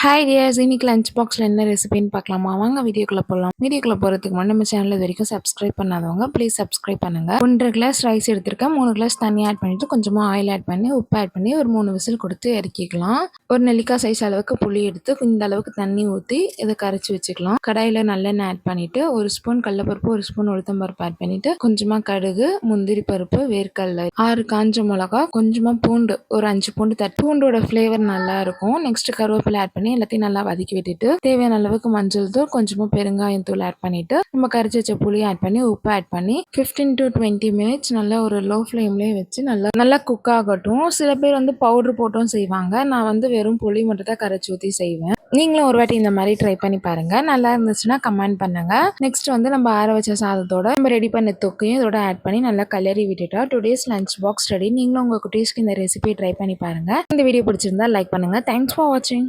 Hi tears, இன்னைக்கு lunch பாக்ஸில் என்ன ரெசிபின்னு பார்க்கலாமா? வாங்க வீடியோக்குள்ளே போகலாம். வீடியோக்குள்ளே போகிறதுக்கு முன்னாடி நம்ம சேனல் இது வரைக்கும் சப்ஸ்கிரைப் பண்ணாதவங்க ப்ளீஸ் சப்ஸ்கிரைப் பண்ணுங்கள். 1.5 கிளாஸ் ரைஸ் எடுத்திருக்கேன். 3 கிளாஸ் தண்ணி ஆட் பண்ணிவிட்டு கொஞ்சமாக ஆயில் ஆட் பண்ணி உப்பு ஆட் பண்ணி ஒரு 3 விசில் கொடுத்து இறக்கிக்கலாம். ஒரு நெல்லிக்காய் சைஸ் அளவுக்கு புளி எடுத்து இந்த அளவுக்கு தண்ணி ஊற்றி இதை கரைச்சி வச்சுக்கலாம். கடாயில் நல்லெண்ணெய் ஆட் பண்ணிவிட்டு ஒரு ஸ்பூன் கடலப்பருப்பு, ஒரு ஸ்பூன் உளுத்தம்பருப்பு ஆட் பண்ணிவிட்டு கொஞ்சமாக கடுகு, முந்திரி பருப்பு, வேர்க்கடலை, 6 காஞ்ச மிளகா, கொஞ்சமாக பூண்டு, ஒரு 5 பூண்டு தட்டு. பூண்டோட ஃப்ளேவர் நல்லா இருக்கும். நெக்ஸ்ட் கருவேப்பிலை ஆட் பண்ணி எல்லாத்தையும் நல்லா வதக்கி விட்டுட்டு தேவையான அளவுக்கு மஞ்சள் தூள், கொஞ்சமா பெருங்காயம் தூள் ஆட் பண்ணிட்டு நம்ம கரைச்சி வச்ச புளி ஆட் பண்ணி உப்பு ஆட் பண்ணி 15 to 20 மினிட்ஸ் நல்லா ஒரு லோ ஃப்ளேம்லேயே வச்சு நல்லா குக் ஆகட்டும். சில பேர் வந்து பவுடர் போட்டும் செய்வாங்க. நான் வந்து வெறும் புளி மட்டும் தான் கரைச்சி ஊற்றி செய்வேன். நீங்களும் ஒரு வாட்டி இந்த மாதிரி ட்ரை பண்ணி பாருங்க. நல்லா இருந்துச்சுன்னா கமெண்ட் பண்ணுங்க. நெக்ஸ்ட் வந்து நம்ம ஆற வச்ச சாதத்தோட நம்ம ரெடி பண்ண தொக்கையும் இதோட ஆட் பண்ணி நல்லா கலரி விட்டுட்டா டுடேஸ் லஞ்ச் பாக்ஸ் ரெடி. நீங்களும் உங்க குட்டீஸ்க்கு இந்த ரெசிபி ட்ரை பண்ணி பாருங்க. இந்த வீடியோ பிடிச்சிருந்தா லைக் பண்ணுங்க. தேங்க்ஸ் ஃபார் வாட்சிங்.